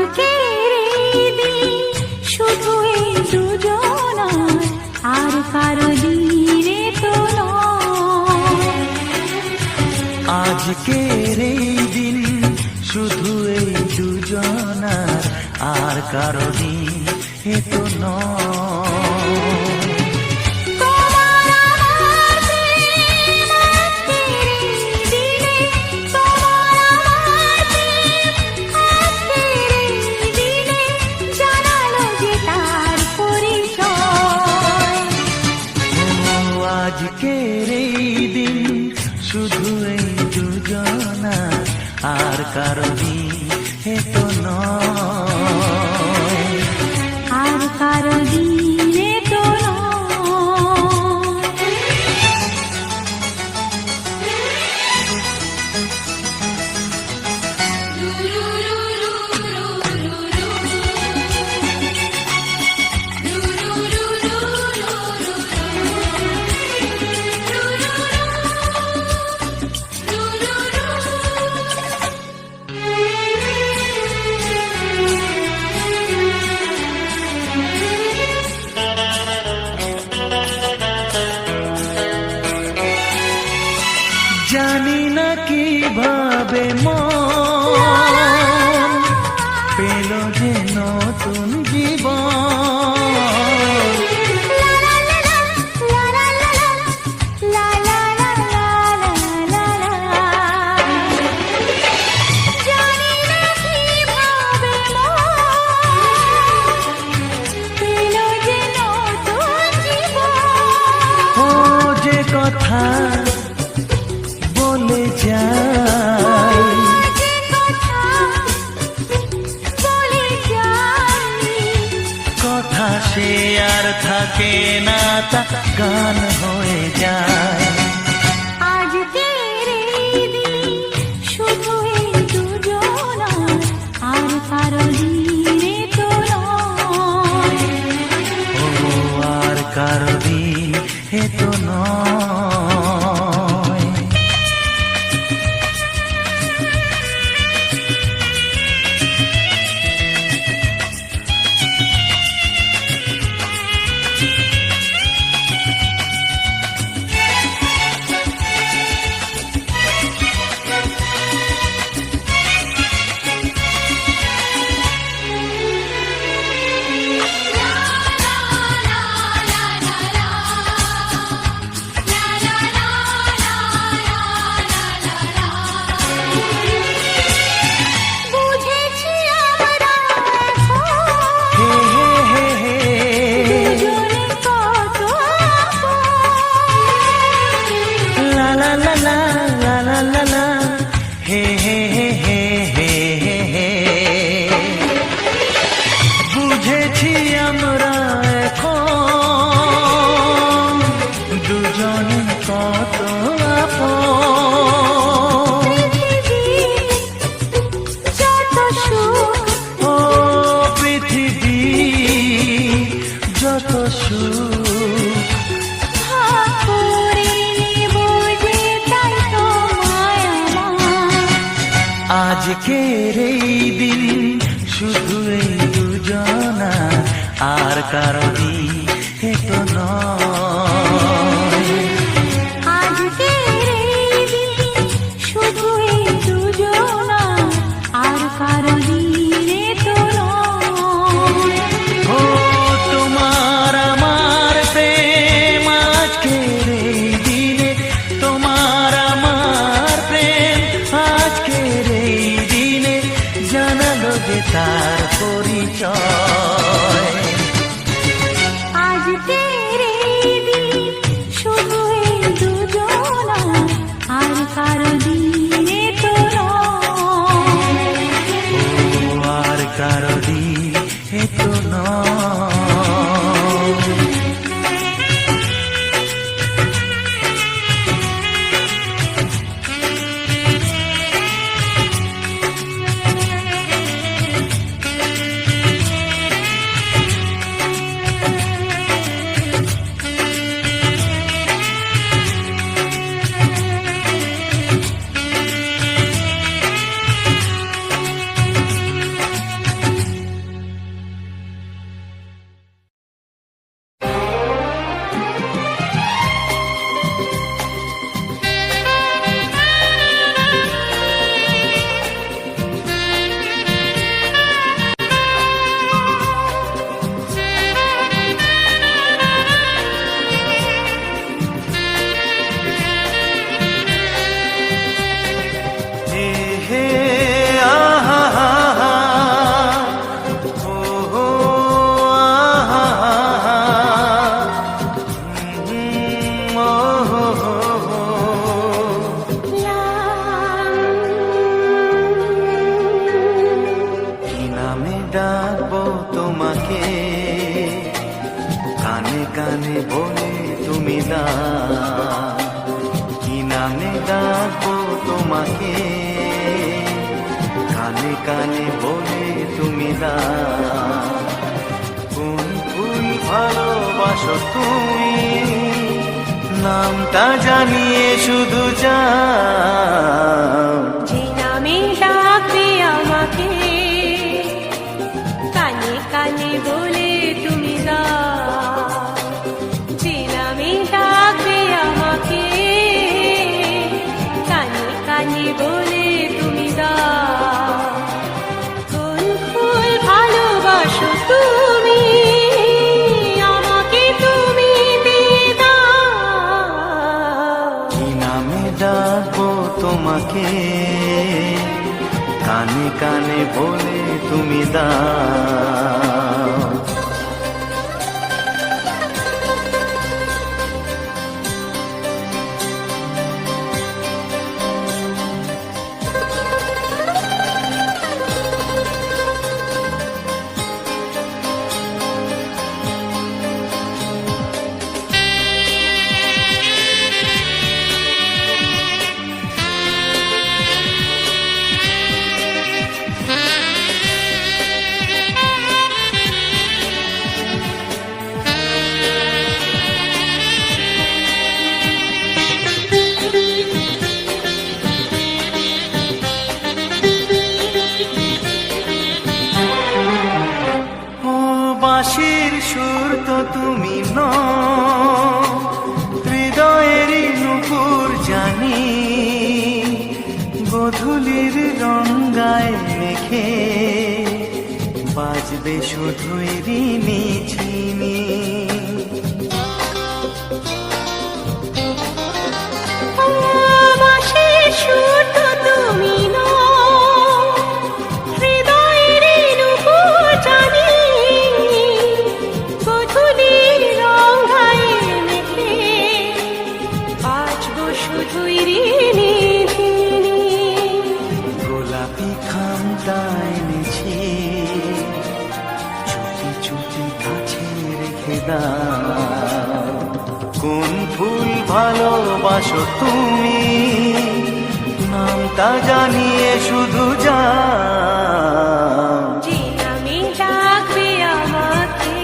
আজকের এই দিন শুধু এই দুজনার, আর কারো দিনে তো নয়। আজকের এই দিন শুধু এই দুজনার, আর কারো দিন এ তো নয়। আজকের এই দিন শুধু এই দুজনার, আর কারো দিন এ তো নয়। আর কারো দিনে তো জানি না কিভাবে মন পেল যে নতুন জীবন। ও যে কথা বলে যায়, কথা সে আর থাকে না, তা গান হয়ে যায়। আজকের এই দিন শুধু এই দুজনার, আর কারো দিনে তো নয়। ও আর কারো দিন এ তো নয়। বুঝেছি আমরা এখন দুজনে কত আপন। ও পৃথিবী যত সুখ, আজকের এই দিন শুধু এই দুজনা, আর কারো দিন এ তো নয়। আজকের এই দিন শুধু এই দুজনার, আর কারো দিনে তো নয়। ও তোমার আমার প্রেম আজকের এই দিনে, তোমার আমার প্রেম আজকের এই দিনে জানালো যে তার পরিচয়। আজকের এই দিন শুধু এই দুজনার, আর কারো দিনে তো নয়। ও আর কারো দিন এ তো নয়। ডাকবো তোমাকে, কানে কানে বলে তুমি দাও। কি নামে ডাকবো তোমাকে, কানে কানে বলে তুমি দাও। কোন ফুল ভালোবাসো তুমি, নামটা জানিয়ে শুধু যাও। যে নামে ডাকবে আমাকে, কানে কানে বলে তুমি দাও। যে নামে ডাকবে আমাকে, কানে কানে বলে তুমি দাও। কোন ফুল ভালোবাসো তুমি, আমাকে তুমি দিয়ে দাও। কি নামে ডাকবো তোমাকে, কানে কানে বলে তুমি দাও। বাঁশির সুর তো তুমি নও, হৃদয়েরই নুপুর জানি। গধূলির রঙ্গায় মেখে বাজবে শুধুই রিনি ঝিনি। বাঁশির সুর তো তুমি নও, হৃদয়ের নুপুর জানি। গধূলির রঙায় মেখে বাজবো শুধুই রিনি ঝিনি। গোলাপি খামটা এনেছি, চুটি চুটি কাছে রেখে দাও। কোন ফুল ভালোবাসো তুমি, নামটা জানিয়ে শুধু যাও। যে নামে ডাকবে আমাকে,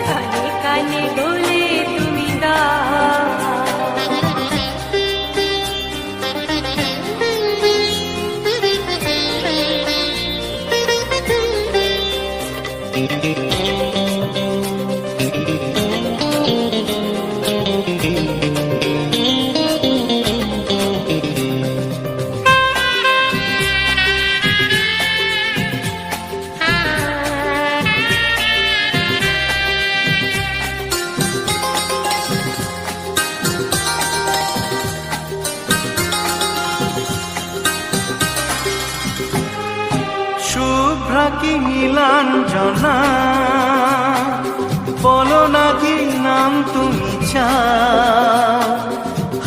কানে কানে বলে তুমি দাও। শুভ্রা কি নীলাঞ্জনা, বলো না কি নাম তুমি চাও।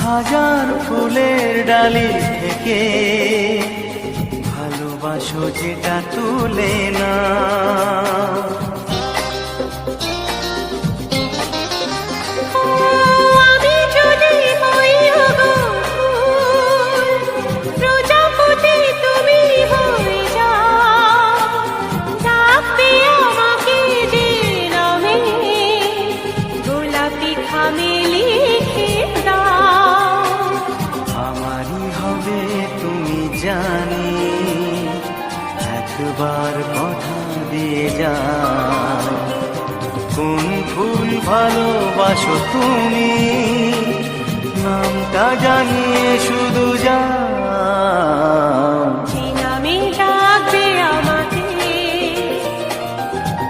হাজার ফুলের ডালি থেকে ভালোবাসো যেটা তুলে না। আমি যদি হই ওগো ফুল, প্রজাপতি তুমি হয়ে যাও। ডাকবে আমাকে যে নামে, গোলাপি খামে লিখে দাও। আমারই হবে তুমি জানি, একবার কথা দিয়ে যাও। কোন ফুল ভালোবাসো তুমি, নামটা জানিয়ে শুধু যাও। যে নামে ডাকবে আমাকে,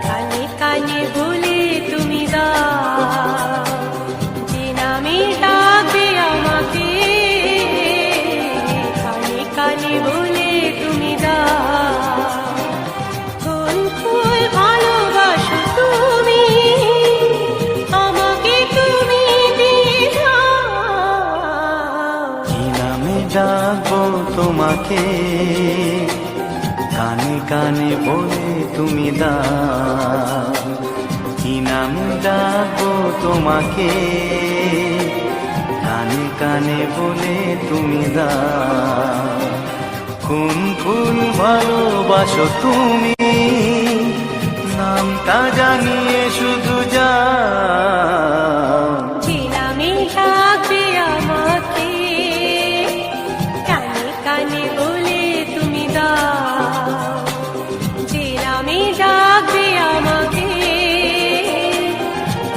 কানে কানে বলে তুমি দাও। যে নামে ডাকবে আমাকে, কানে কানে বলে তুমি দাও। কোন ফুল ভালোবাসো তুমি, আমাকে তুমি দিয়ে দাও। কি নামে ডাকবো তোমাকে, কানে কানে কানে বলে তুমি দাও, কি নাম ডাকবো তোমাকে, কানে কানে বলে তুমি দাও, কোন ফুল ভালোবাসো তুমি, নামটা জানিয়ে শুধু যাও। যে নামে ডাকবে আমাকে, কানে কানে বলে তুমি দাও। যে নামে ডাকবে আমাকে,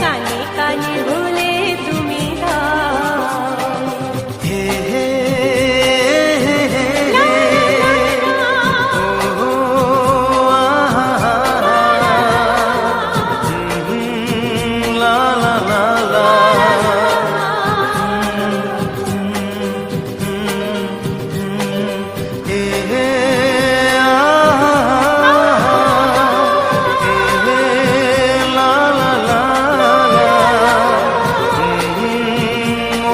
কানে কানে বলে তুমি দাও। হে হে হে হে হে, ও আহা, লা লা লা লা, হে হে আহা, হে লা লা লা লা, ও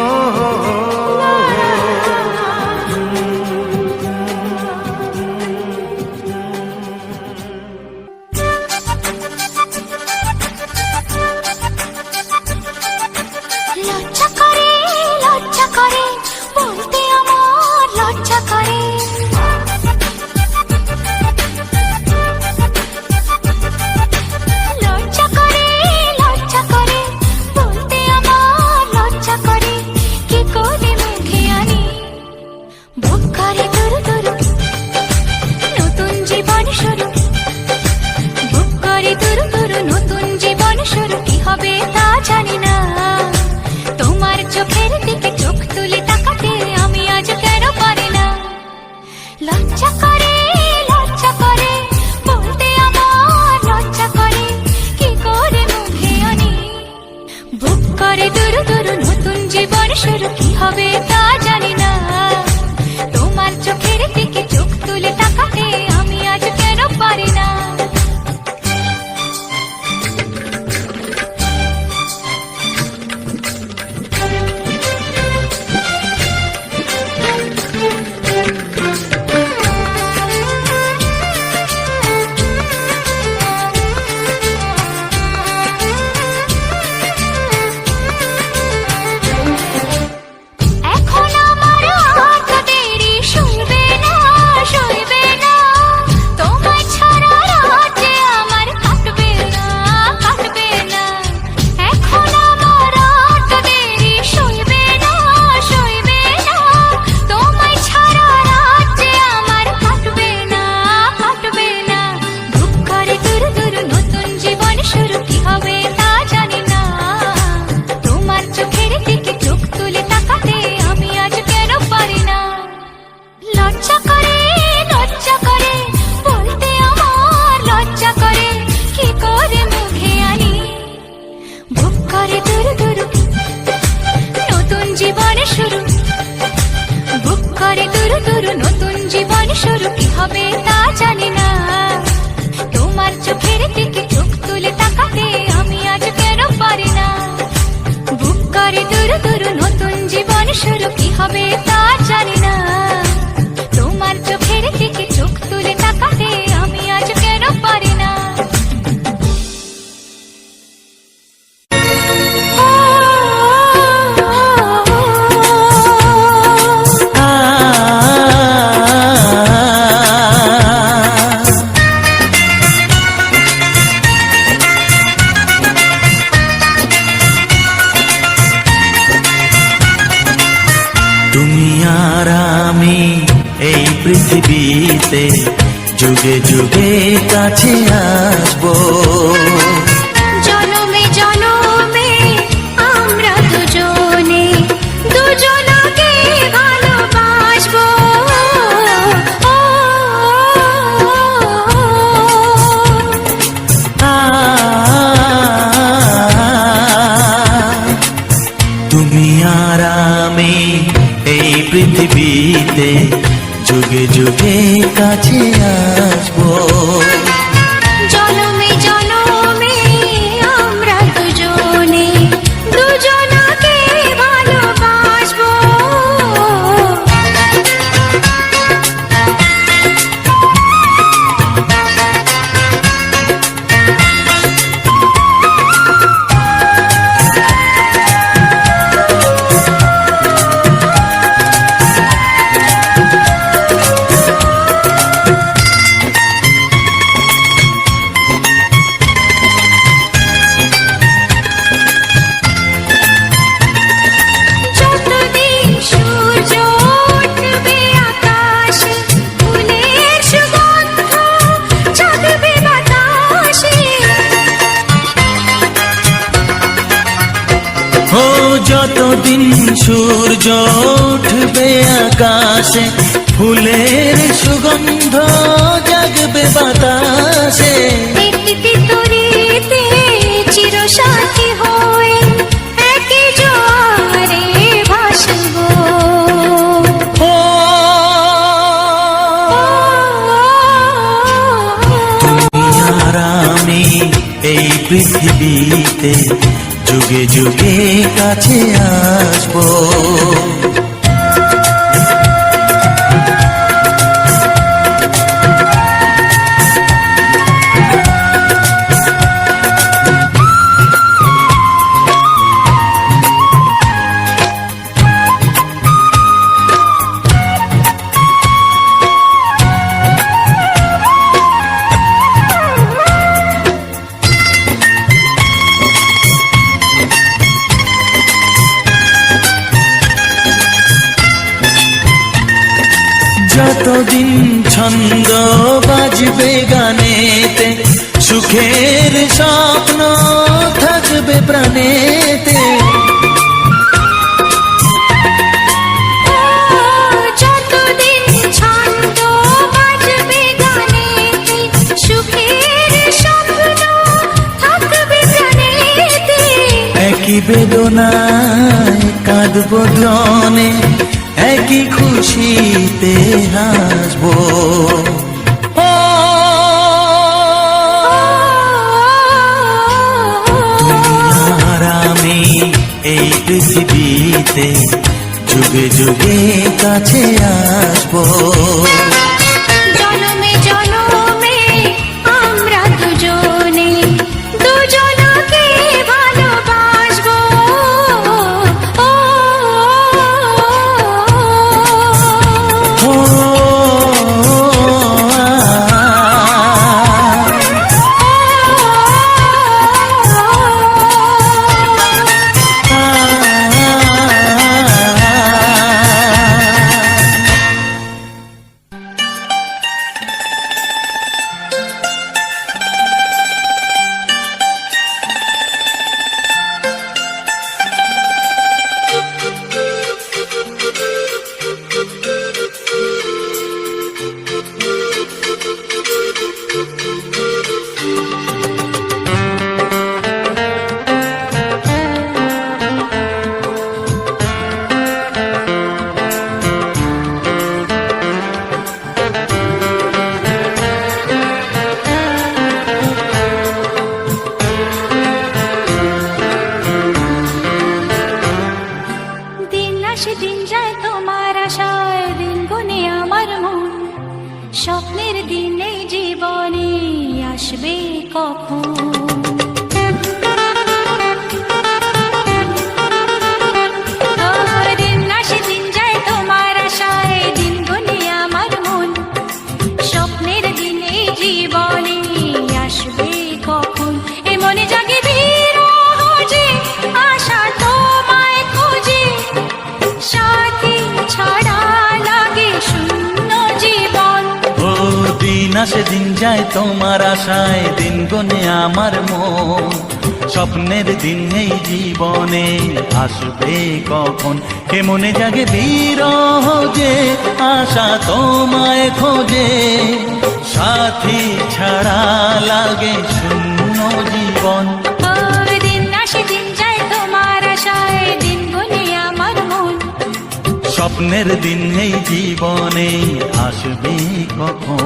লজ্জা করে বলতে আমার লজ্জা করে। লজ্জা করে বলতে আমার লজ্জা করে। কি করে মুখে আনি বুক করে দুরু দুরু, নতুন জীবন শুরু। বুক করে দুরু দুরু, নতুন জীবন শুরু। কি হবে তা জানি না, তোমার চোখের দিকে চোখ তুলে তাকাতে আমি আজ কেন পারি না। লজ্জা করে বলতে আমার লজ্জা করে। কি করে মুখে আনি বুক করে দুরু দুরু, নতুন জীবন শুরু। কি হবে তা জানি না, তোমার চোখের দিকে চোখ তুলে তাকাতে আমি আজ কেন পারি না। এখন আমার আর তো দেরি শুইবে না, তোমায় ছাড়া রাত যে আমার কাটবে না। এখন আমার আর তো দেরি শুইবে না, তোমায় ছাড়া রাত যে আমার কাটবে না। বুক করে দুরু দুরু, নতুন জীবন শুরু। কি হবে তা জানি না, তোমার চোখের দিকে চোখ তুলে তাকাতে আমি আজ কেন পারি না। লজ্জা করে বলতে আমার লজ্জা করে। কি করে মুখে আনি বুক করে দুরু দুরু, নতুন জীবন শুরু। বুক করে দুরু দুরু, নতুন জীবন শুরু। কি হবে তা জানি না, তোমার চোখের দিকে চোখ তুলে তাকাতে আমি আজ কেন পারি না। বুক করে দুরু দুরু, নতুন জীবন শুরু। কি হবে তা জানি না, তোমার চোখের দিকে চোখ তুলে তাকাতে আমি আজ কেন পারি না। তুমি আর আমি এই পৃথিবীতে যুগে যুগে কাছে আসবো। জনমে জনমে আমরা দুজনকে ভালোবাসবো। তুমি আর আমি এই পৃথিবীতে যুগে যুগে কাছে আসবো। জনমে জনমে আমরা দুজনকে ভালোবাসবো। যতদিন সূর্য উঠবে আকাশে, ফুলের সুগন্ধ জাগবে বাতাসে। একটি তরিতে চিরসাথী হয়ে একই জোয়ারে ভাসবো। ও তুমি আর আমি এই পৃথিবীতে যুগে যুগে কাছে আসবো। যতদিন ছন্দ বাজবে গানেতে, সুখের স্বপ্ন থাকবে প্রাণেতে। যতদিন ছন্দ বাজবে গানেতে, সুখের স্বপ্ন থাকবে প্রাণেতে। একই বেদনায় কাঁদবো জনে, একই খুশিতে হাসবো। ও তুমি আর আমি এই পৃথিবীতে যুগে যুগে কাছে আসবো। জনমে জনমে আমরা দুজনে দুজনকে ভালোবাসবো। দিন যায় তোমার আশায়, দিন গুনে আমার মন। স্বপ্নের দিনে জীবনে আসবে কখন? দিন আসে দিন যায় তোমার আশায়, দিন গুনে আমার মন। স্বপ্নের দিনে জীবনে আসবে কখন? এ মনে জাগে বিরহ যে আশা তোমায় খোঁজে, সাথী ছাড়া লাগে শূন্য জীবন। ও দিন আসে দিন যায় তোমার আশায়, দিন গনে আমার মন। স্বপ্নের দিন এই জীবনে আসবে কখন? কে মনে জাগে বিরহ যে আশা তোমায় খোঁজে, সাথী ছাড়া লাগে শূন্য জীবন। দিন আসে দিন যায় তোমার আশায়, দিন গুনে আমার মন। স্বপ্নের দিন এই জীবনে আসবে কখন?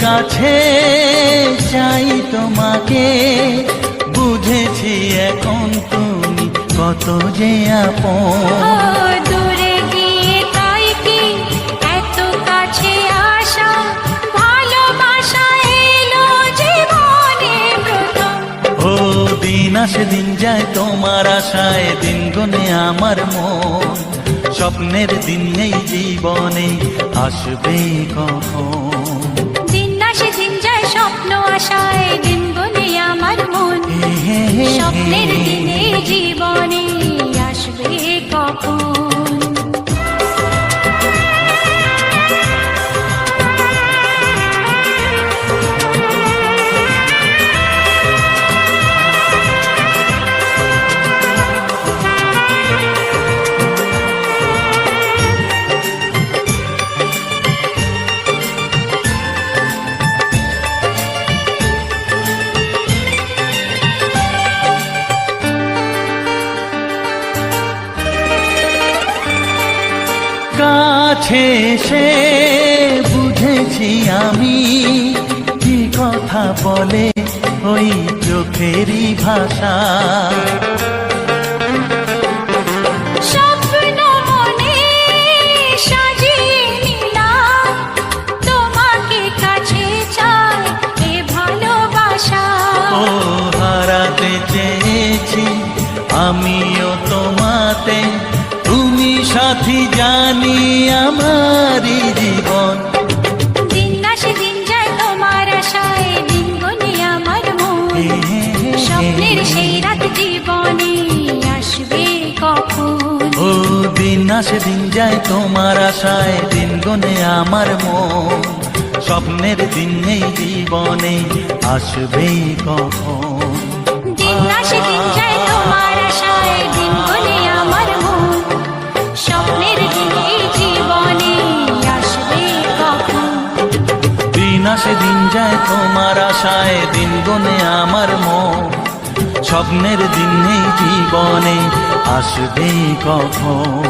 কাছে চাই তোমাকে, বুঝেছি এখন তুমি কত যে আপন। ও দূরে গিয়ে তাই কি এত কাছে আসা, ভালোবাসা এলো জীবনে প্রথম। ও দিন আসে দিন যায় তোমার আশায়, দিন গনে আমার মন। স্বপ্নের দিন এই জীবনে আসবে কখন? দিন আসে দিন যায় স্বপ্ন আশায়, দিন গুনে আমার মন। স্বপ্নের দিনে জীবনে আসবে কখন? কাছে সে বুঝেছি আমি, কি কথা বলে ওই চোখেরই ভাষা। স্বপ্ন মনে সাজিয়ে নিলাম, তোমাকে কাছে চাই এ ভালোবাসা। ও হারাতে চেয়েছি আমিও তোমাতে, তুমি সাথী জানি আমারই জীবন। দিন আসে দিন যায় তোমার আশায়, দিন গুনে আমার মন। স্বপ্নের সেই রাত জীবনে আসবে কখন? ও দিন আসে দিন যায় তোমার আশায়, দিন গনে আমার মন। স্বপ্নের দিন এই জীবনে আসবে কখন? দিন আসে দিন যায় তোমার আশায়, দিন গুনে আমার মন। স্বপ্নের দিন এই জীবনে আসবে কখন? দিন আসে দিন যায় তোমার আশায়, দিন গনে আমার মন। স্বপ্নের দিন এই জীবনে আসবে কখন?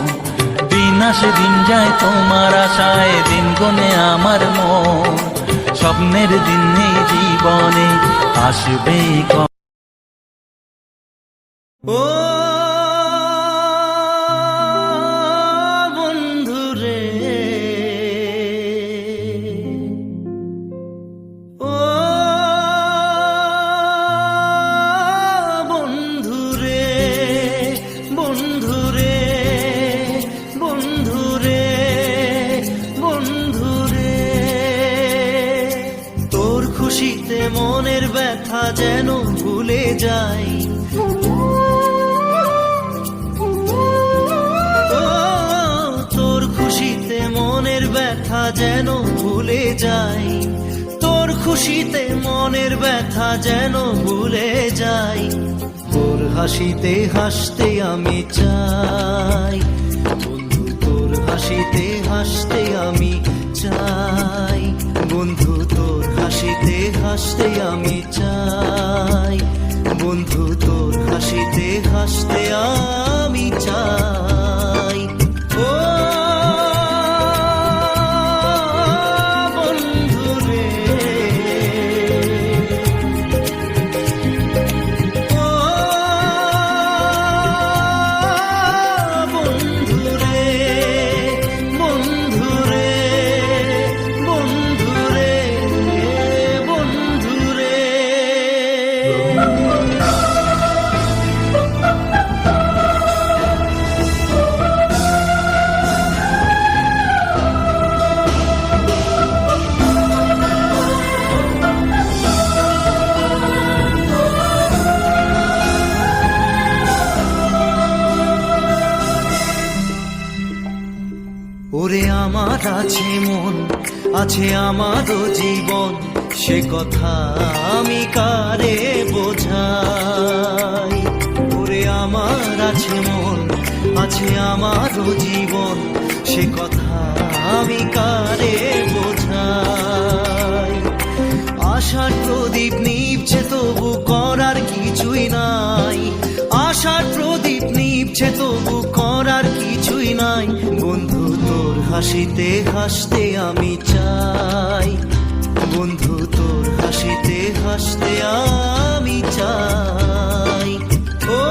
দিন আসে দিন যায় তোমার আশায়, দিন গনে আমার মন। স্বপ্নের দিন এই জীবনে আসবে কখন? ও বন্ধুরে, ও বন্ধুরে, বন্ধুরে, বন্ধুরে, বন্ধুরে। তোর খুশিতে মনের ব্যথা যেন ভুলে যাই। তোর খুশিতে মনের ব্যথা যেন ভুলে যাই, তোর খুশিতে মনের ব্যথা যেন ভুলে যাই। তোর হাসিতে হাসতে আমি চাই বন্ধু, তোর হাসিতে হাসতে আমি চাই বন্ধু, তোর হাসিতে হাসতে আমি চাই বন্ধু, তোর হাসিতে হাসতে আমি চাই। ও বন্ধুরে, ও বন্ধুরে, বন্ধুরে, বন্ধুরে, বন্ধুরে। ওরে আমার আছে মন, আছে আমারও জীবন, সে কথা আমি কারে বোঝাই। ওরে আমার আছে মন, আছে আমারও জীবন, সে কথা আমি কারে বোঝাই। আশার প্রদীপ নিভছে তবু করার কিছুই নাই, আশার প্রদীপ নিভছে তবু করার কিছুই নাই বন্ধু, তোর হাসিতে হাসতে আমি চাই বন্ধু, তোর হাসিতে হাসতে আমি চাই। ও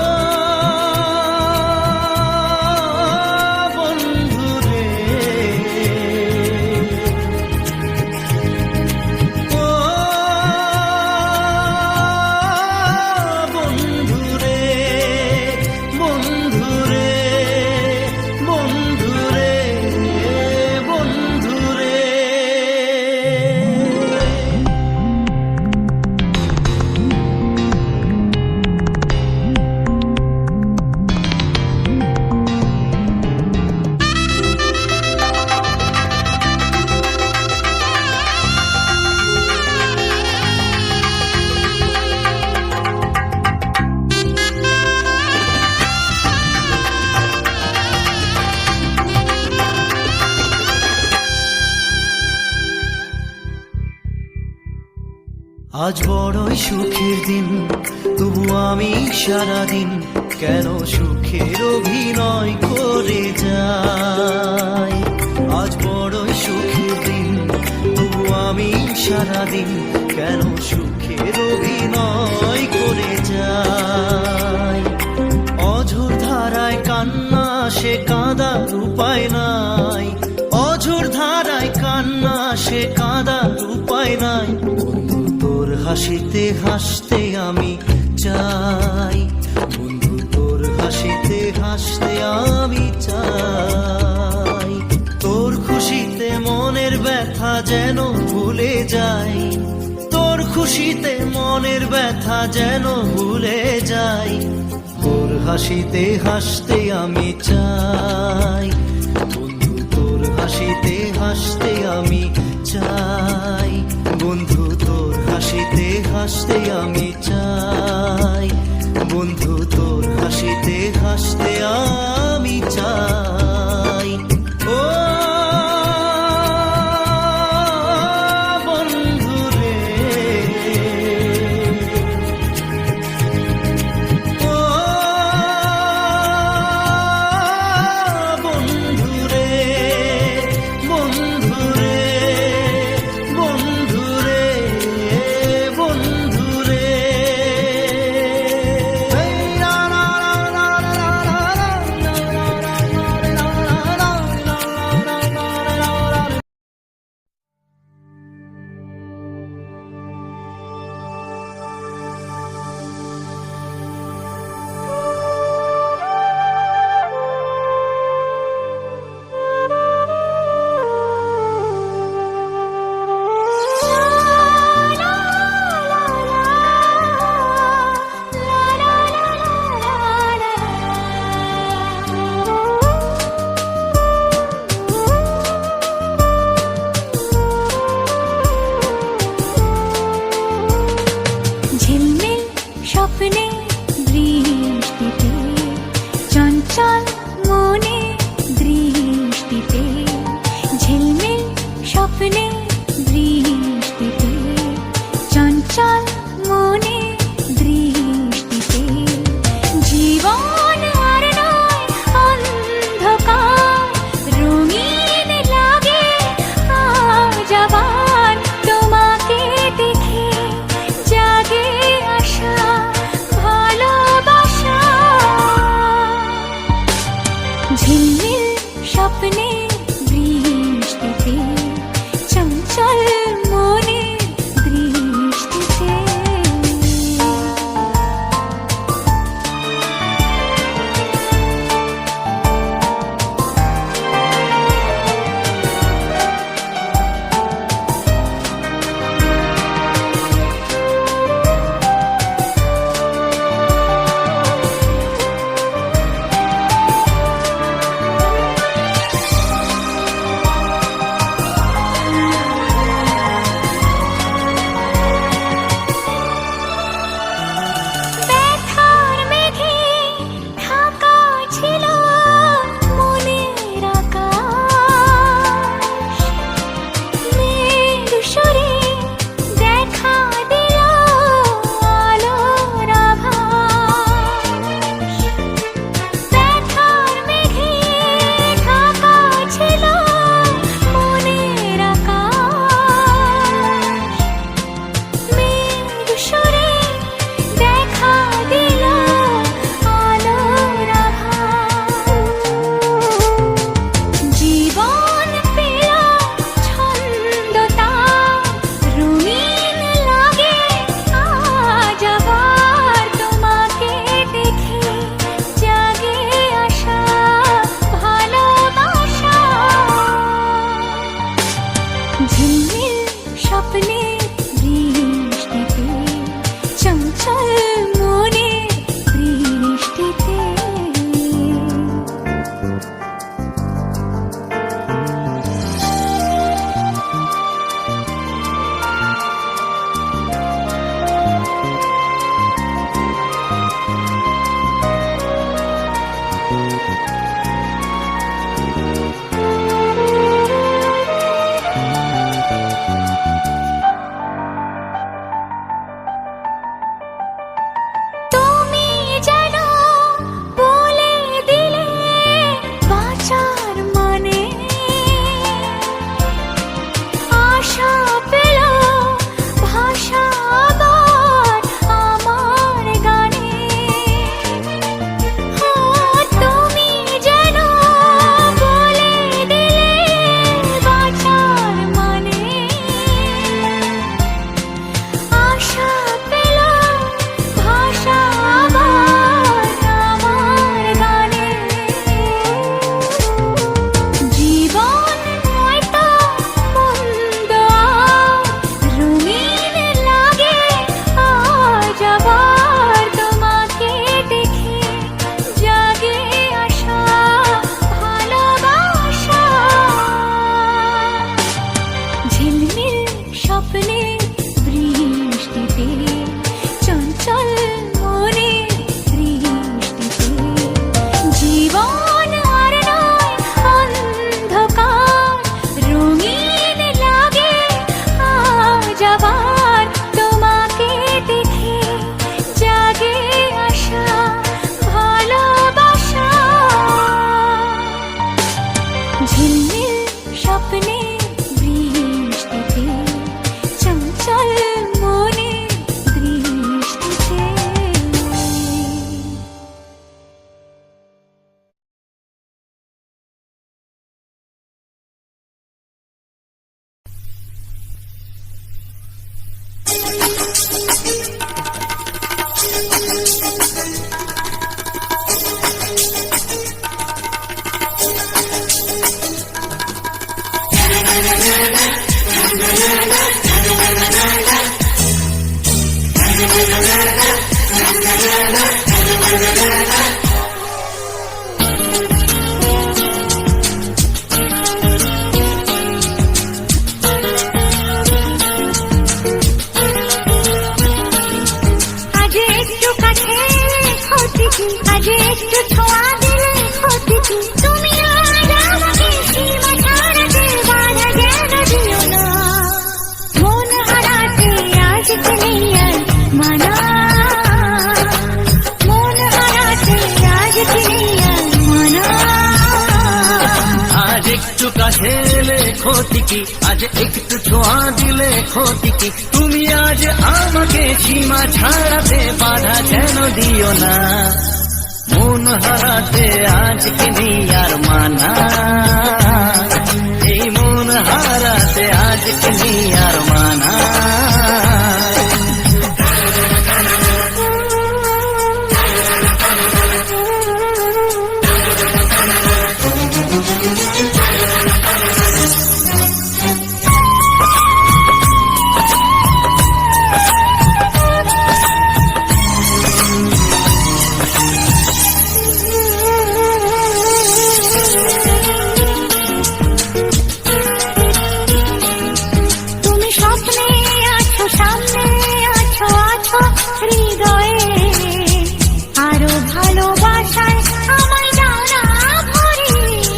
আজ বড়ই সুখের দিন, তবু আমি সারাদিন কেন সুখের অভিনয় করে যাই। আজ বড়ই সুখের দিন, তবু আমি সারাদিন কেন সুখের অভিনয় করে যাই। অঝোর ধারায় কান্না সে কাঁদার উপায় নাই, অঝোর ধারায় কান্না সে কাঁদার উপায় নাই। বন্ধু তোর হাসিতে হাসতে আমি চাই, বন্ধু তোর হাসিতে হাসতে আমি চাই। তোর খুশিতে মনের ব্যথা যেন ভুলে যাই, তোর খুশিতে মনের ব্যথা যেন ভুলে যাই। তোর হাসিতে হাসতে আমি চাই, বন্ধু তোর হাসিতে হাসতে আমি চাই। বন্ধু তোর হাসিতে হাসতে আমি চাই, বন্ধু তোর হাসিতে হাসতে আমি চাই। ও বন্ধু রে, ও বন্ধু রে, বন্ধু রে, বন্ধু রে, বন্ধু রে। ঝিলমিল স্বপ্নে দৃষ্টিতে, চঞ্চল মনে দৃষ্টিতে। ঝিলমিল স্বপ্নে দৃষ্টিতে, চঞ্চল মনে দৃষ্টিতে। জীবন আর নয় অন্ধকার, রঙিন লাগে আজ আবার তোমাকে দেখে। জাগে আশা ভালোবাসা, ঝিলমিল স্বপ্নে দৃষ্টিতে, চঞ্চল মনে দৃষ্টিতে। আজ একটু কাছে ক্ষতি কি, আজ একটু ছোঁয়া দিলে ক্ষতি কি, তুমি আর আমাকে সীমা ছাড়াতে বাধা যেন দিও না। মন হারাতে আজকে নেই আর মানা, মন হারাতে আজকে নেই আর মানা। আজ একটু কাছে এলে ক্ষতি কি, আজ একটু ছোঁয়া দিলে ক্ষতি কি, তুমি আজ আমাকে সীমা ছাড়াতে বাধা যেন দিও না। মন হারাতে আজকে নেই আর মানা, এই মন হারাতে আজকে নেই আর মানা। তুমি স্বপ্নে আছো, সামনে আছো, আছো হৃদয়ে, আরো ভালোবাসায় আমায় দাও না ভরিয়ে।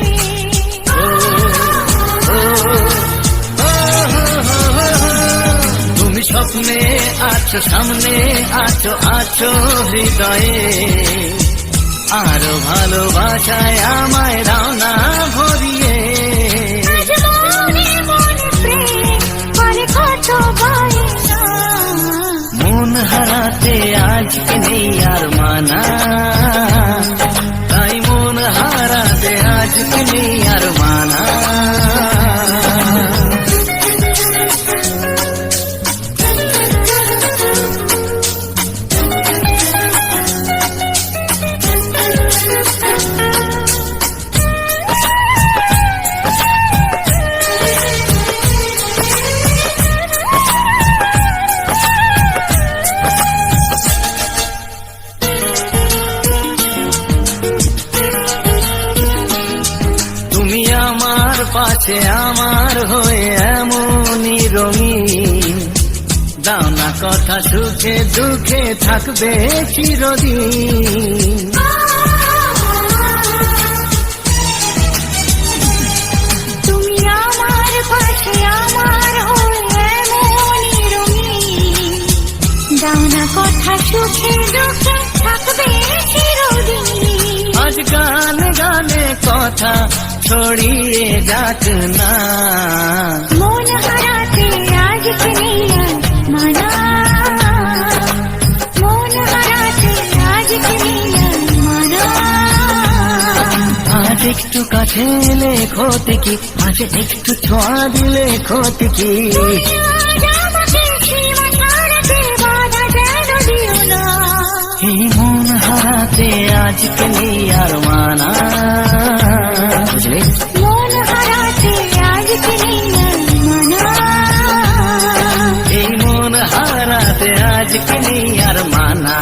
তুমি স্বপ্নে আছো, সামনে আছো, আছো হৃদয়ে, আরো ভালোবাসায় আমায় দাও না ভরিয়ে। আজ মনে মনে প্রেম করে কত বায়না, মন হারাতে আজকে নেই আর মানা, তাই মন হারাতে আজকে নেই আর মানা। তুমি আমার পাশে আমার হয়ে এমনই রঙিন, দাও না কথা সুখে দুঃখে থাকবে চিরদিন। তুমি আমার পাশে আমার হয়ে এমনই রঙিন, দাও না কথা সুখে দুঃখে থাকবে চিরদিন। আজ গান গানে কথা ছড়িয়ে যাক না, মন হারাতে আজকে নেই আর মানা, মন হারাতে আজকে নেই আর মানা। আজ একটু কাছে এলে ক্ষতি কি, আজ একটু ছোঁয়া দিলে ক্ষতি কি, আজ আমাকে সীমা ছাড়াতে বাধা যেন দিও না। এই মন হারাতে আজকে নেই আর মানা। বুঝলে? মন হারাতে আজকে নেই আর মানা, এই মন হারাতে আজকে নেই আর মানা।